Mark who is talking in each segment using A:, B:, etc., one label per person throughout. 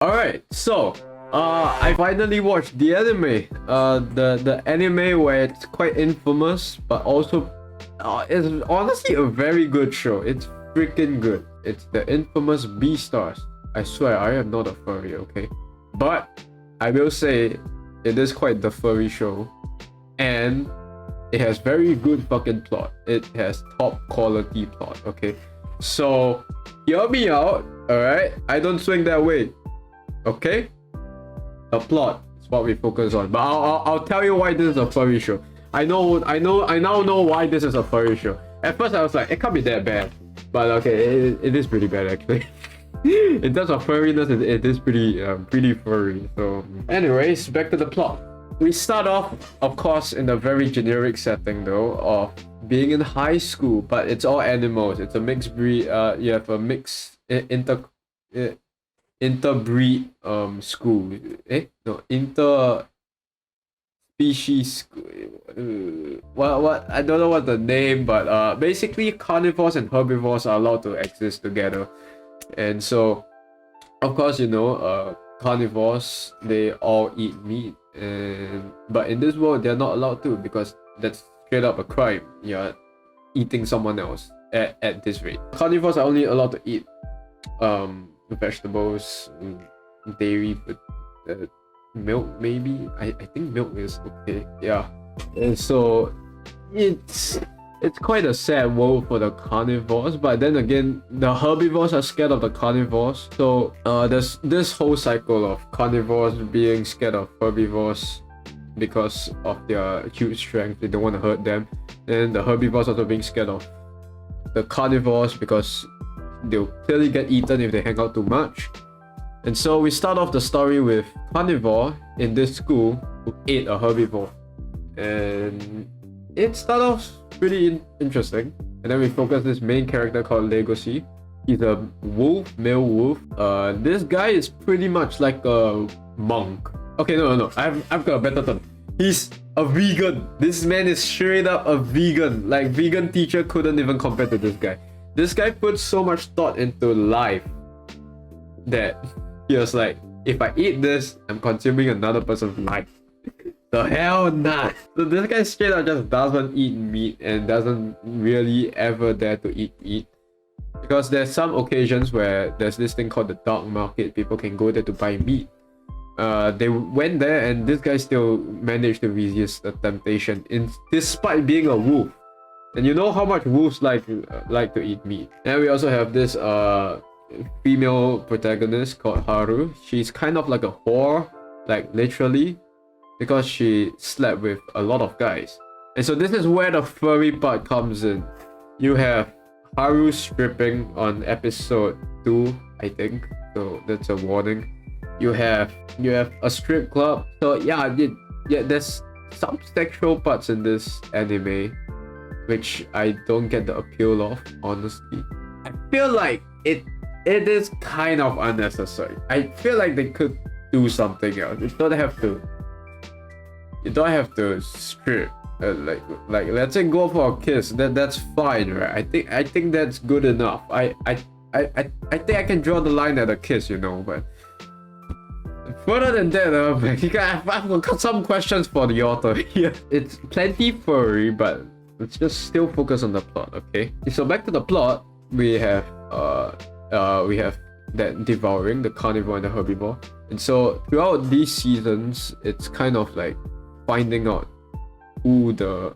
A: Alright, so I finally watched the anime. The anime where it's quite infamous, but also it's honestly a very good show. It's freaking good. It's the infamous Beastars. I swear I am not a furry, okay? But I will say it is quite the furry show. And it has very good fucking plot. It has top quality plot, okay? So hear me out, alright? I don't swing that way. Okay, the plot is what we focus on, but I'll tell you why this is a furry show. I now know why this is a furry show. At first I was like, it can't be that bad, but okay, it is pretty bad actually. In terms of furriness, it is pretty furry. So anyways, back to the plot. We start off, of course, in a very generic setting though, of being in high school, but it's all animals. It's a mixed breed. You have a mixed interbreed school. Inter species school. What I don't know what the name, but basically carnivores and herbivores are allowed to exist together. And so of course, you know, carnivores, they all eat meat, but in this world they're not allowed to, because that's straight up a crime. You're eating someone else at this rate. Carnivores are only allowed to eat vegetables, dairy, milk maybe. I think milk is okay. Yeah. And so it's quite a sad world for the carnivores, but then again the herbivores are scared of the carnivores. So there's this whole cycle of carnivores being scared of herbivores because of their huge strength. They don't want to hurt them. And the herbivores also being scared of the carnivores because they'll clearly get eaten if they hang out too much. And so we start off the story with carnivore in this school who ate a herbivore, and it started off pretty interesting. And then we focus this main character called Legosi. He's a wolf, male wolf. This guy is pretty much like a monk. Okay, no, I've got a better term. He's a vegan. This man is straight up a vegan. Like, vegan teacher couldn't even compare to this guy. This guy puts so much thought into life that he was like, if I eat this, I'm consuming another person's life. The hell not. So this guy straight up just doesn't eat meat and doesn't really ever dare to eat meat. Because there's some occasions where there's this thing called the dark market. People can go there to buy meat. They went there and this guy still managed to resist the temptation despite being a wolf. And you know how much wolves like to eat meat. And we also have this female protagonist called Haru. She's kind of like a whore, like literally, because she slept with a lot of guys. And so this is where the furry part comes in. You have Haru stripping on episode 2, I think. So that's a warning. You have a strip club. So yeah, there's some sexual parts in this anime, which I don't get the appeal of, honestly. I feel like it is kind of unnecessary. I feel like they could do something else. You don't have to strip. Like let's say go for a kiss. That's fine, right? I think that's good enough. I think I can draw the line at a kiss, you know, but further than that, I've got some questions for the author here. It's plenty furry, but let's just still focus on the plot, okay? So back to the plot, we have that devouring, the carnivore and the herbivore. And so throughout these seasons, it's kind of like finding out who the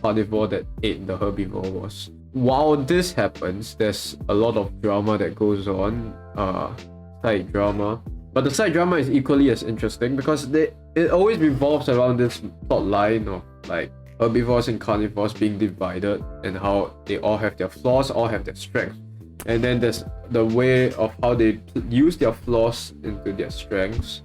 A: carnivore that ate the herbivore was. While this happens, there's a lot of drama that goes on, side drama. But the side drama is equally as interesting because it always revolves around this plot line of like herbivores and carnivores being divided and how they all have their flaws, all have their strengths. And then there's the way of how they use their flaws into their strengths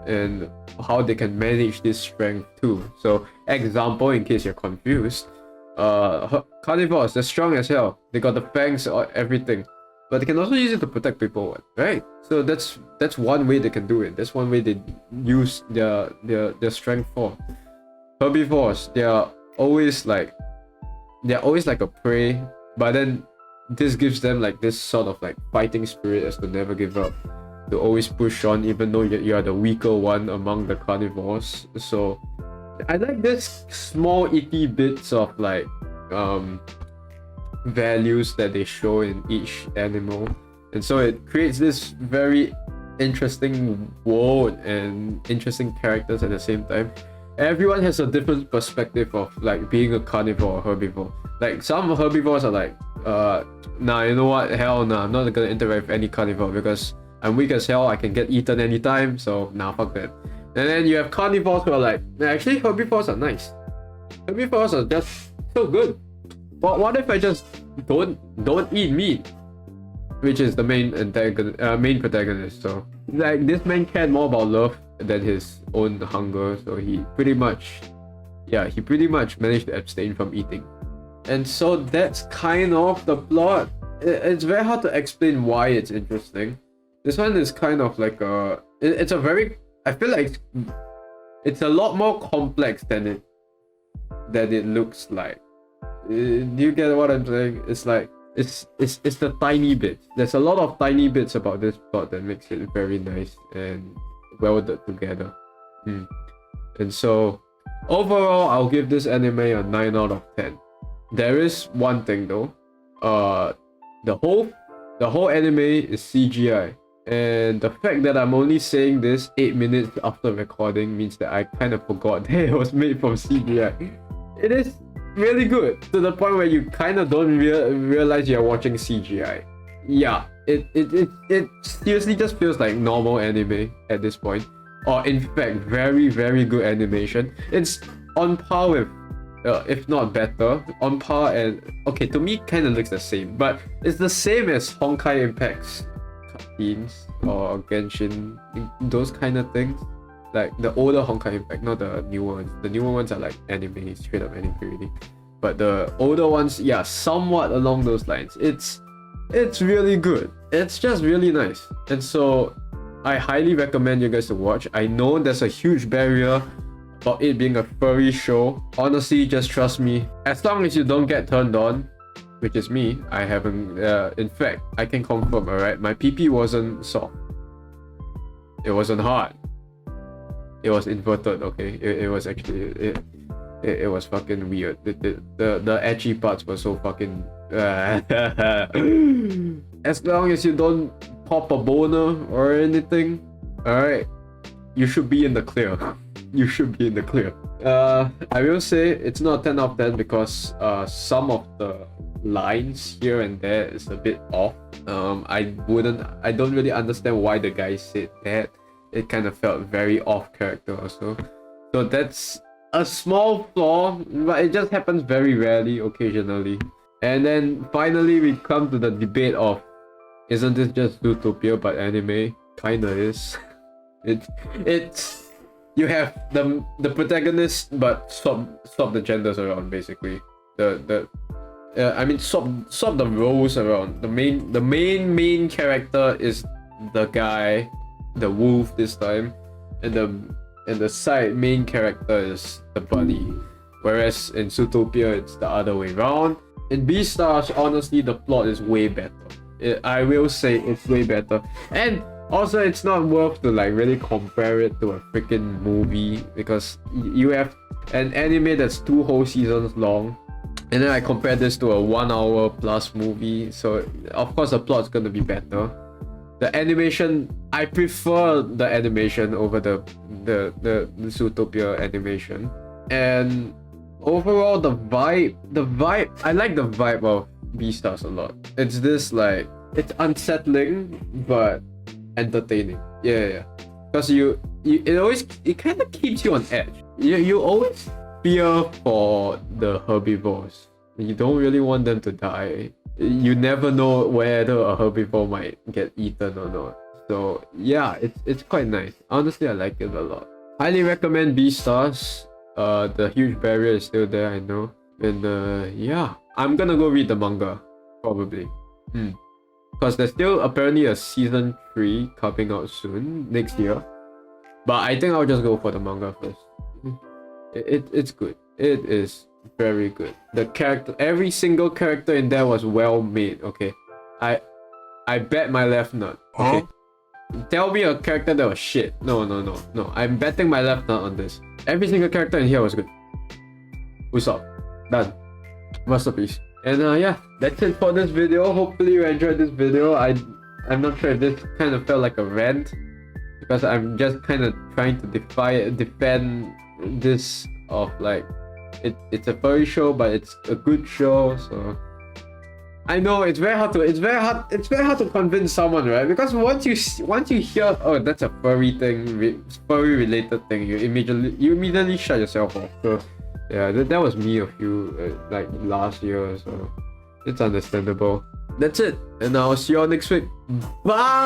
A: and how they can manage this strength too. So example, in case you're confused, carnivores, they're strong as hell. They got the fangs or everything, but they can also use it to protect people, right? So that's one way they can do it. That's one way they use their strength for. Herbivores, they're always like a prey, but then this gives them like this sort of like fighting spirit as to never give up. to always push on, even though you are the weaker one among the carnivores. So I like this small icky bits of like values that they show in each animal, and so it creates this very interesting world and interesting characters at the same time. Everyone has a different perspective of like being a carnivore or herbivore. Like some herbivores are like, nah, you know what, hell nah, I'm not gonna interact with any carnivore because I'm weak as hell, I can get eaten anytime, so nah, fuck that. And then you have carnivores who are like, nah, actually herbivores are nice. Herbivores are just so good. But what if I just don't eat meat? Which is the main protagonist. So like this man cared more about love than his own hunger. So he pretty much managed to abstain from eating. And so that's kind of the plot. It's very hard to explain why it's interesting. This one is kind of like it's a very, I feel like it's a lot more complex than it looks like. Do you get what I'm saying? It's like it's the tiny bits. There's a lot of tiny bits about this plot that makes it very nice and welded together. And so overall, I'll give this anime a 9 out of 10. There is one thing though. The whole anime is CGI. And the fact that I'm only saying this 8 minutes after recording means that I kind of forgot that it was made from CGI. It is really good to the point where you kind of don't realize you're watching CGI. Yeah, it seriously just feels like normal anime at this point, or in fact very, very good animation. It's on par with, if not better, on par, and okay, to me kind of looks the same, but it's the same as Honkai Impact's cutscenes or Genshin, those kind of things. Like the older Honkai Impact, not the newer ones. The newer ones are like anime, straight up anime really. But the older ones, yeah, somewhat along those lines. It's really good. It's just really nice. And so I highly recommend you guys to watch. I know there's a huge barrier about it being a furry show. Honestly, just trust me. As long as you don't get turned on, which is me, I haven't, in fact, I can confirm, alright? My PP wasn't soft. It wasn't hard. It was inverted, okay? It was actually, it was fucking weird. The edgy parts were so fucking... As long as you don't pop a boner or anything, alright, you should be in the clear. You should be in the clear. I will say it's not 10 out of 10 because some of the lines here and there is a bit off. I don't really understand why the guy said that. It kind of felt very off character also. So that's a small flaw, but it just happens very rarely, occasionally. And then finally we come to the debate of, isn't this just Zootopia but anime? Kinda is. It's you have the protagonist but swap the genders around basically. I mean swap the roles around. The main character is the guy, the wolf this time, and the side main character is the bunny. Whereas in Zootopia it's the other way around. In Beastars, honestly, the plot is way better. I will say it's way better. And also, it's not worth to like really compare it to a freaking movie, because you have an anime that's 2 whole seasons long, and then I compare this to a 1 hour plus movie. So of course the plot's gonna be better. The animation, I prefer the animation over the Zootopia animation. And overall, the vibe, I like the vibe of Beastars a lot. It's this like, it's unsettling but entertaining. Yeah. Because it kind of keeps you on edge. You always fear for the herbivores. You don't really want them to die. You never know whether a herbivore might get eaten or not. So yeah, it's quite nice. Honestly, I like it a lot. Highly recommend Beastars. The huge barrier is still there, I know. And yeah, I'm gonna go read the manga, probably. Because there's still apparently a season 3 coming out soon, next year. But I think I'll just go for the manga first. It's good. It is very good. The character, every single character in there was well made, okay? I bet my left nut, okay? Tell me a character that was shit. No. I'm betting my left nut on this. Every single character in here was good. Usopp. Done. Masterpiece. And yeah, that's it for this video. Hopefully you enjoyed this video. I'm not sure if this kind of felt like a rant, because I'm just kind of trying to defend this of like it's a furry show, but it's a good show. So I know it's very hard to convince someone, right? Because once you hear, oh, that's a furry thing, furry related thing, you immediately shut yourself off. So yeah, that was me a few like last year, so it's understandable. That's it, and I'll see you all next week. Bye.